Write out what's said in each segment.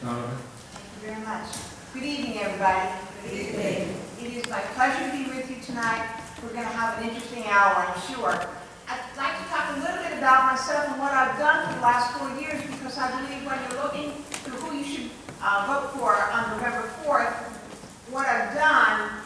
Donovan. Thank you very much. Good evening, everybody. Good evening. It is my pleasure to be with you tonight. We're going to have an interesting hour, I'm sure. I'd like to talk a little bit about myself and what I've done for the last 4 years, because I believe when you're looking to who you should vote for on November 4th, what I've done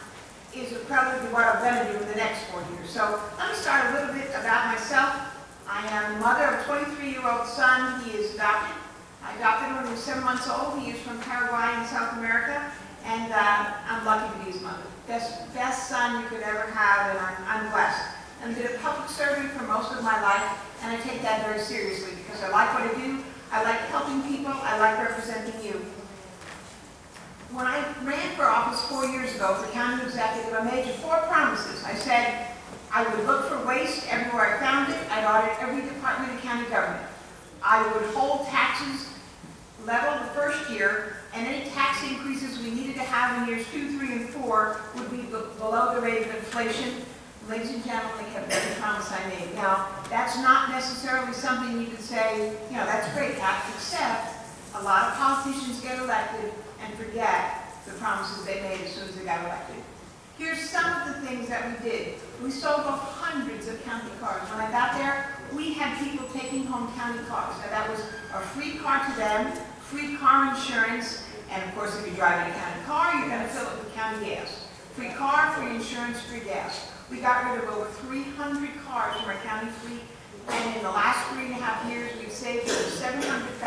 is equivalent to what I'm going to do in the next 4 years. So let me start a little bit about myself. I am the mother of a 23-year-old son. He is adopted. I adopted him when he was 7 months old. He is from Paraguay in South America, and I'm lucky to be his mother. Best son you could ever have, and I'm blessed. I did a public servant for most of my life, and I take that very seriously because I like what I do. I like helping people. I like representing you. When I ran for office 4 years ago for county executive, I made you 4 promises. I said I would look for waste everywhere I found it. I'd audit every department in county government. I would hold taxes level the first year, and any tax increases we needed to have in years 2, 3, and 4 would be below the rate of inflation. Ladies and gentlemen, I kept every promise I made. Now, that's not necessarily something you could say, you know, that's great, except a lot of politicians get elected and forget the promises they made as soon as they got elected. Here's some of the things that we did. We sold off hundreds of county cars. When I got there, we had people taking home county cars. Now that was a free car to them, free car insurance, and of course if you're driving a county car, you're going to fill it with county gas. Free car, free insurance, free gas. We got rid of over 300 cars from our county fleet, and in the last 3.5 years, we've saved over $700,000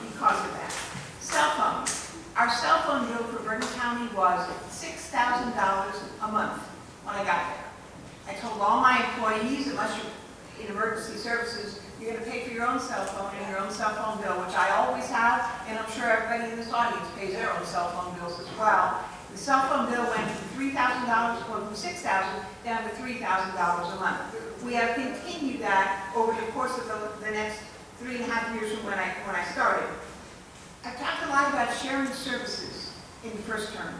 because of that. Cell phones. Our cell phone bill for Bergen County was $6,000 a month when I got there. I told all my employees, unless you're in emergency services, you're going to pay for your own cell phone and your own cell phone bill, which I always have, and I'm sure everybody in this audience pays their own cell phone bills as well. The cell phone bill went from $3,000, from $6,000 down to $3,000 a month. We have continued that over the course of the next 3.5 years from when I started. I talked a lot about sharing services in the first term.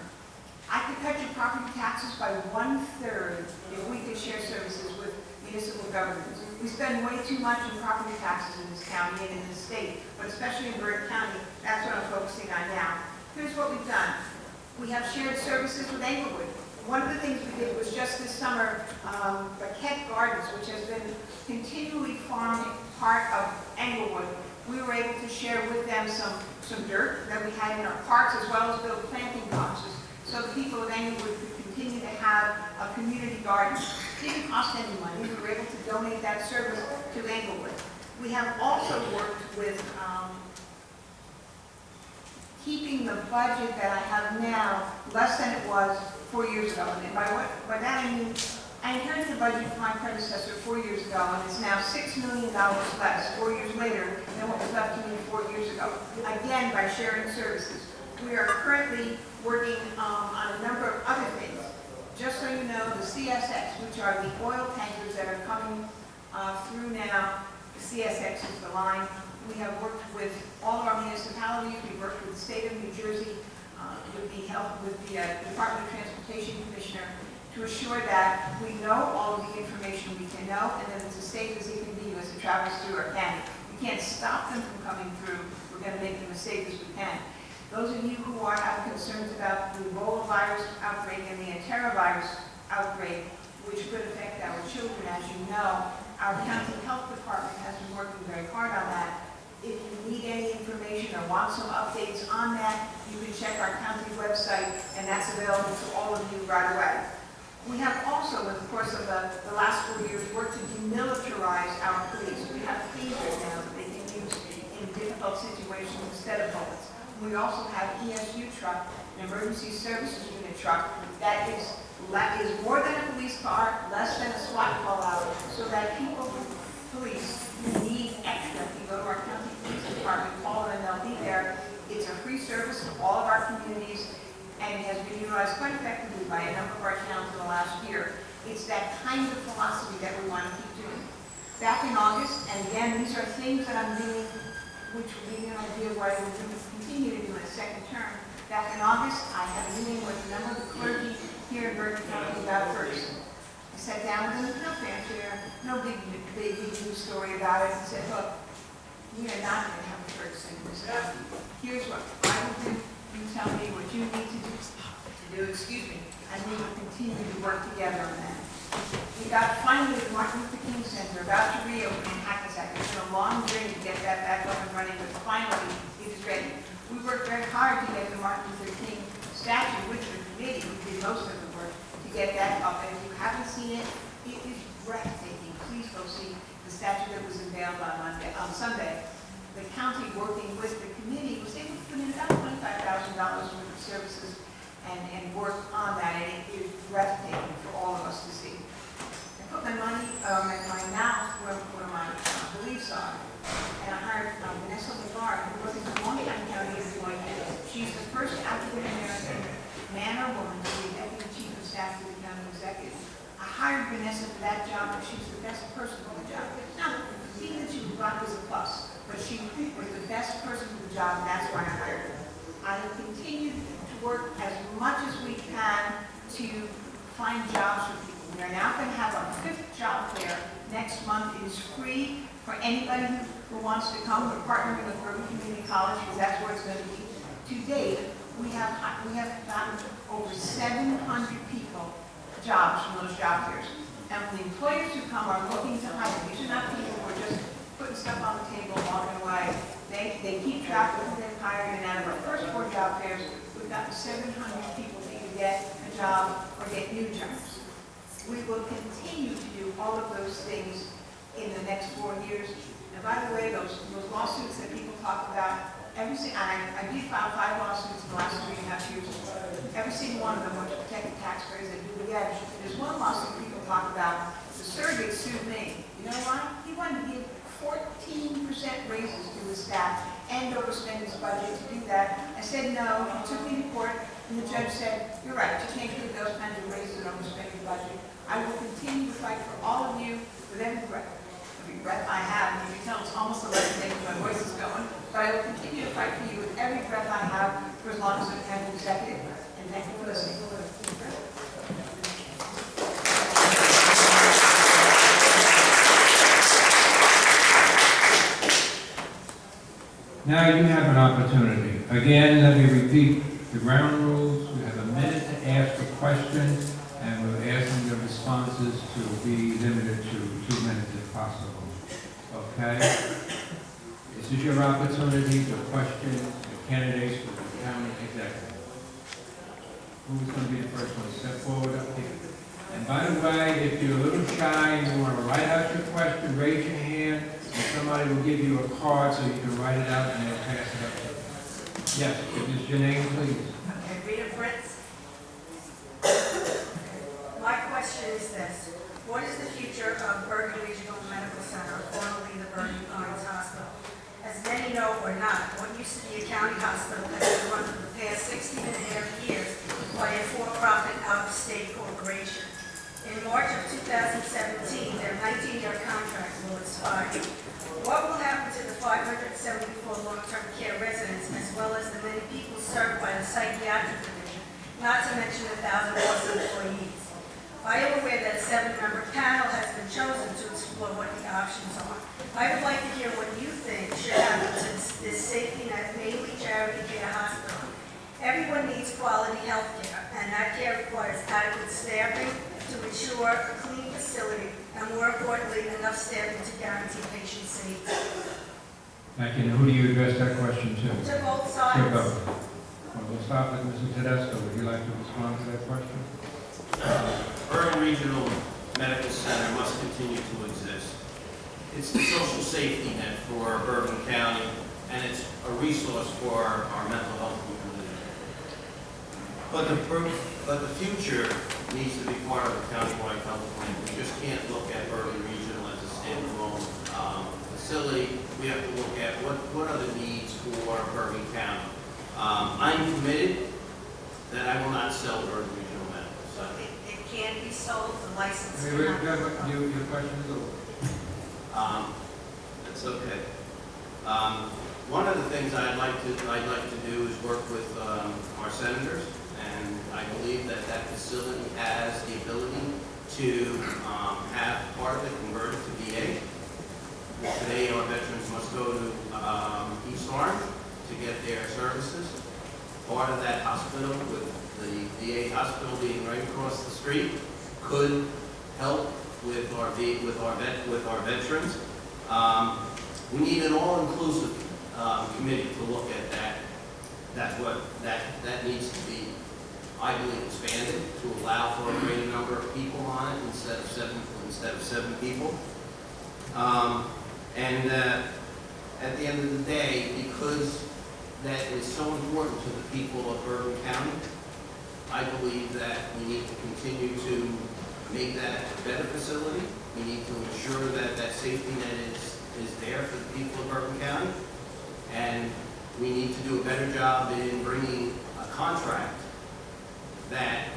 I could cut your property taxes by 1/3 if we could share services with municipal governments. We spend way too much on property taxes in this county and in this state, but especially in Bergen County. That's what I'm focusing on now. Here's what we've done. We have shared services with Englewood. One of the things we did was just this summer, Baquette Gardens, which has been continually formed part of Englewood. We were able to share with them some dirt that we had in our parks, as well as build planting boxes, so the people of Englewood could continue to have a community garden. It didn't cost any money. We were able to donate that service to Englewood. We have also worked with keeping the budget that I have now less than it was 4 years ago. And by that I mean, I inherited the budget from my predecessor 4 years ago, and it's now $6 million less 4 years later than what was left to me 4 years ago. Again, by sharing services. We are currently working on a number of other things. Just so you know, the CSX, which are the oil tankers that are coming through now, the CSX is the line. We have worked with all of our municipalities. We've worked with the state of New Jersey, with the Department of Transportation Commissioner, to assure that we know all of the information we can know, and that it's as safe as it can be as it travels through our county. We can't stop them from coming through. We're going to make them as safe as we can. Those of you who have concerns about the Ebola virus outbreak and the enterovirus outbreak, which could affect our children, as you know, our county health department has been working very hard on that. If you need any information or want some updates on that, you can check our county website, and that's available to all of you right away. We have also, in the course of the last 4 years, worked to demilitarize our police. We have tasers now that they can use in difficult situations instead of bullets. We also have ESU truck, an emergency services unit truck, that is more than a police car, less than a SWAT call out, so that people, police, who need extra, you go to our county police department, call them, and they'll be there. It's a free service to all of our communities, and it has been utilized quite effectively by a number of our towns in the last year. It's that kind of philosophy that we want to keep doing. Back in August, and again, these are things that I'm doing, which will give you an idea of what I will continue to do in a second term. Back in August, I had a meeting with a number of the clergy here in Bergen County about Ferguson. I sat down with them, no fanfare, no big news story about it, and said, look, we are not going to have a Ferguson in this county. Here's what I will do, you tell me what you need to do, excuse me, and we will continue to work together on that. We got finally the Martin Luther King Center about to reopen in Hackensack. It's been a long journey to get that back up and running, but finally it is ready. We worked very hard to get the Martin Luther King statue, which the committee, who did most of the work, to get that up. And if you haven't seen it, it is breathtaking. Please go see the statue that was unveiled on Sunday. The county, working with the committee, was able to put in about $25,000 worth of services and work on that, and it is breathtaking for all of us to see. I put my money, my mouth where my beliefs are, and I hired Vanessa Lagarde, who works in Longtown County employee. She's the first African-American man or woman to be deputy chief of staff to the county executive. I hired Vanessa for that job, and she's the best person for the job. Now, seeing that she was black was a plus, but she was the best person for the job, and that's why I hired her. I will continue to work as much as we can to find jobs for people. We are now going to have our 5th job fair next month. It is free for anybody who wants to come. We're partnering with Bergen Community College because that's where it's going to be. To date, we have gotten over 700 people jobs from those job fairs. And the employers who come are looking to hire. These are not people who are just putting stuff on the table, walking away. They keep track of who they've hired, and out of our first 4 job fairs, we've gotten 700 people to either get a job or get new jobs. We will continue to do all of those things in the next 4 years. And by the way, those lawsuits that people talk about, I did file 5 lawsuits in the last 3.5 years. Every single one of them were to protect the taxpayers that do the edge. There's one lawsuit people talk about. The surrogate sued me. You know why? He wanted to give 14% raises to his staff and overspend his budget to do that. I said no. He took me to court, and the judge said, "You're right. You can't give those kinds of raises and overspend your budget." I will continue to fight for all of you with every breath I have. You can tell it's almost 11 days my voice is going. But I will continue to fight for you with every breath I have for as long as I'm county executive. And thank you for listening. Now you have an opportunity. Again, let me repeat the ground rules. We have a minute to ask for questions, and we're asking the responses to be limited to 2 minutes if possible. Okay? This is your opportunity to question the candidates for the county executive. Who's going to be the first one? Step forward up here. And by the way, if you're a little shy and you want to write out your question, raise your hand, and somebody will give you a card so you can write it out and they'll pass it up to you. Yes, give us your name, please. Okay, Rita Fritz. My question is this. What is the future of Bergen Regional Medical Center, formerly the Bergen Pines Hospital? As many know or not, what used to be a county hospital has been run for the past 16.5 years by a for-profit out-of-state corporation. In March of 2017, their 19-year contract will expire. What will happen to the 574 long-term care residents, as well as the many people served by the psychiatric division, not to mention 1,000 plus employees? I am aware that a 7-member panel has been chosen to explore what the options are. I would like to hear what you think should happen to this safety net, mainly charity care hospital. Everyone needs quality health care, and that care requires adequate staffing to ensure a clean facility, and more importantly, enough staffing to guarantee patient safety. Thank you. And who do you address that question to? To both sides. To both. Well, we'll start with Mr. Tedesco. Would you like to respond to that question? Bergen Regional Medical Center must continue to exist. It's the social safety net for Bergen County, and it's a resource for our mental health community. But the future needs to be part of a countywide health plan. We just can't look at Bergen Regional as a standalone facility. We have to look at what are the needs for Bergen County. I'm committed that I will not sell Bergen Regional Medical Center. It can be sold, the license Your cannot. question is over. That's okay. One of the things I'd like to do is work with our senators, and I believe that facility has the ability to have part of it converted to VA. Today, our veterans must go to East Orange to get their services. Part of that hospital, with the VA hospital being right across the street, could help with our veterans. We need an all-inclusive committee to look at that. That needs to be, I believe, expanded to allow for a greater number of people on it instead of seven people. At the end of the day, because that is so important to the people of Bergen County, I believe that we need to continue to make that a better facility. We need to ensure that that safety net is there for the people of Bergen County. And we need to do a better job in bringing a contract that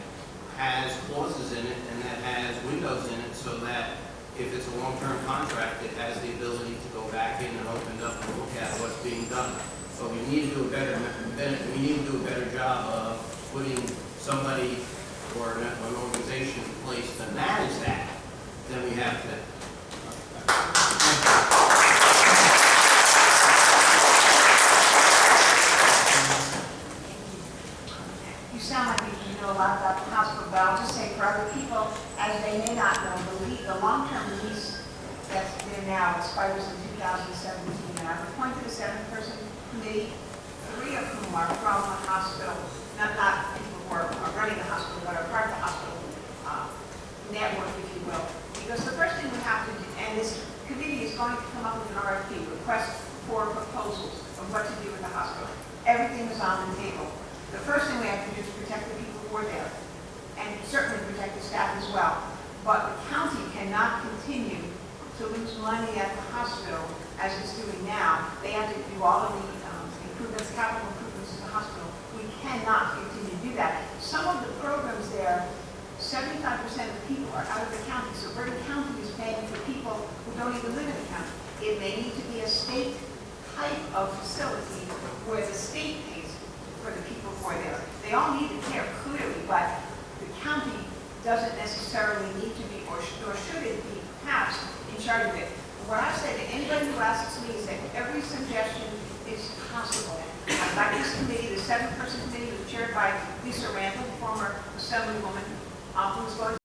has clauses in it and that has windows in it, so that if it's a long-term contract, it has the ability to go back in and open it up and look at what's being done. So we need to do a better job of putting somebody or an organization in place to manage that than we have today. You sound like you know a lot about the hospital, but I'll just say for other people, as they may not know, the long-term lease that's there now expires in 2017. And I've appointed a 7-person committee, 3 of whom are from the hospital, not people who are running the hospital, but are part of the hospital network, if you will. Because the first thing we have to do, and this committee is going to come up with an RFP, request for proposals of what to do with the hospital. Everything is on the table. The first thing we have to do is protect the people who are there, and certainly protect the staff as well. But the county cannot continue to lose money at the hospital as it's doing now. They have to do all of the improvements, capital improvements to the hospital. We cannot continue to do that. Some of the programs there, 75% of the people are out of the county, so Bergen County is paying for people who don't even live in the county. It may need to be a state type of facility where the state pays for the people who are there. They all need to care clearly, but the county doesn't necessarily need to be, or should it be, perhaps, in charge of it. What I say to anybody who asks me is that every suggestion is possible. I'd like this committee, the 7-person committee, was chaired by Lisa Randall, former assemblywoman, who's going